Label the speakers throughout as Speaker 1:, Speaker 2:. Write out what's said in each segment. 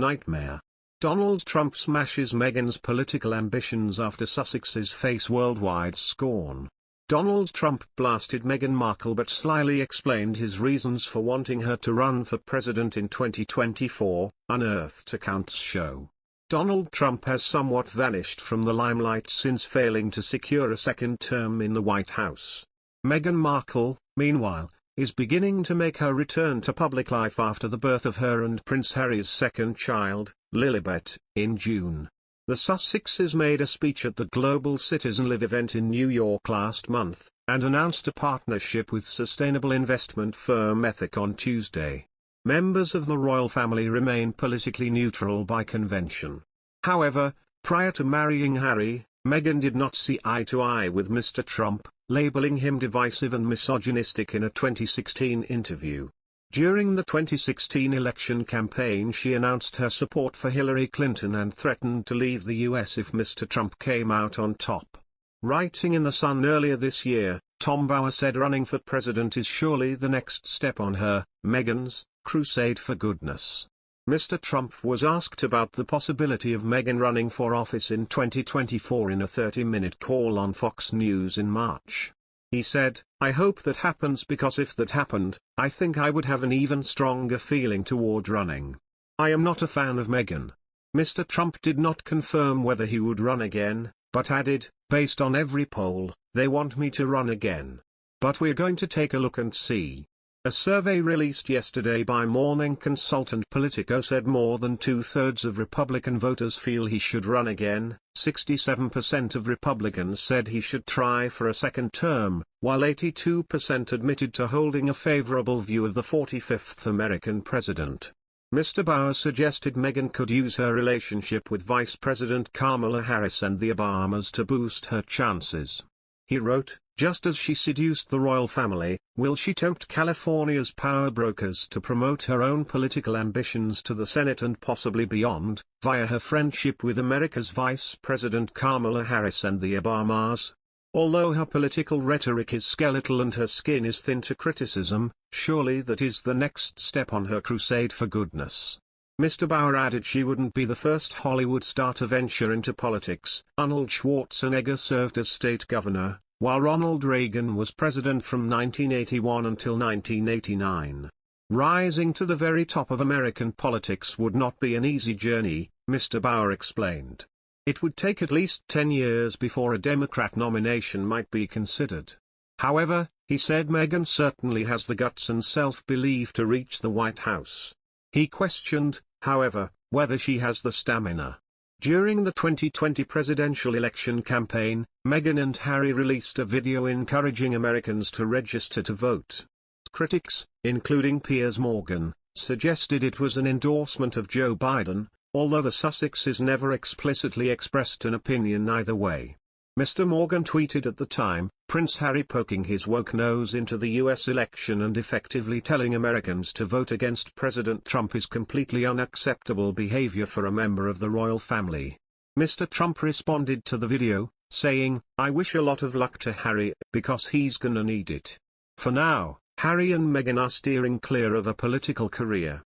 Speaker 1: nightmare. Donald Trump smashes Meghan's political ambitions after Sussexes face worldwide scorn. Donald Trump blasted Meghan Markle but slyly explained his reasons for wanting her to run for president in 2024, Unearthed accounts show. Donald Trump has somewhat vanished from the limelight since failing to secure a second term in the White House. Meghan Markle, meanwhile, is beginning to make her return to public life after the birth of her and Prince Harry's second child, Lilibet, in June. The Sussexes made a speech at the Global Citizen Live event in New York last month, and announced a partnership with sustainable investment firm Ethic on Tuesday. Members of the royal family remain politically neutral by convention. However, prior to marrying Harry, Meghan did not see eye to eye with Mr. Trump, labeling him divisive and misogynistic in a 2016 interview. During the 2016 election campaign, she announced her support for Hillary Clinton and threatened to leave the US if Mr. Trump came out on top. Writing in The Sun earlier this year, Tom Bower said running for president is surely the next step on her, Meghan's, crusade for goodness. Mr. Trump was asked about the possibility of Meghan running for office in 2024 in a 30-minute call on Fox News in March. He said, "I hope that happens because if that happened, I think I would have an even stronger feeling toward running. I am not a fan of Meghan." Mr. Trump did not confirm whether he would run again, but added, "Based on every poll, they want me to run again. But we're going to take a look and see." A survey released yesterday by morning consultant Politico said more than two-thirds of Republican voters feel he should run again. 67% of Republicans said he should try for a second term, while 82% admitted to holding a favorable view of the 45th American president. Mr. Bower suggested Meghan could use her relationship with Vice President Kamala Harris and the Obamas to boost her chances. He wrote, "Just as she seduced the royal family, will she tempt California's power brokers to promote her own political ambitions to the Senate and possibly beyond, via her friendship with America's Vice President Kamala Harris and the Obamas? Although her political rhetoric is skeletal and her skin is thin to criticism, surely that is the next step on her crusade for goodness." Mr. Bower added she wouldn't be the first Hollywood star to venture into politics. Arnold Schwarzenegger served as state governor, while Ronald Reagan was president from 1981 until 1989. Rising to the very top of American politics would not be an easy journey, Mr. Bower explained. It would take at least 10 years before a Democrat nomination might be considered. However, he said Meghan certainly has the guts and self-belief to reach the White House. He questioned, however, whether she has the stamina. During the 2020 presidential election campaign, Meghan and Harry released a video encouraging Americans to register to vote. Critics, including Piers Morgan, suggested it was an endorsement of Joe Biden, although the Sussexes never explicitly expressed an opinion either way. Mr. Morgan tweeted at the time, "Prince Harry poking his woke nose into the US election and effectively telling Americans to vote against President Trump is completely unacceptable behavior for a member of the royal family." Mr. Trump responded to the video, saying, "I wish a lot of luck to Harry, because he's gonna need it." For now, Harry and Meghan are steering clear of a political career.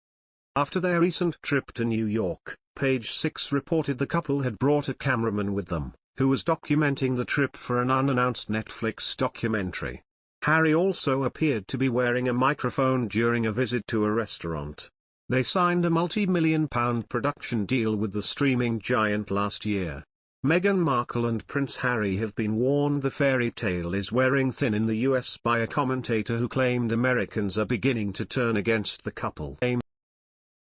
Speaker 1: After their recent trip to New York, Page 6 reported the couple had brought a cameraman with them, who was documenting the trip for an unannounced Netflix documentary. Harry also appeared to be wearing a microphone during a visit to a restaurant. They signed a multi-million-pound production deal with the streaming giant last year. Meghan Markle and Prince Harry have been warned the fairy tale is wearing thin in the US by a commentator who claimed Americans are beginning to turn against the couple.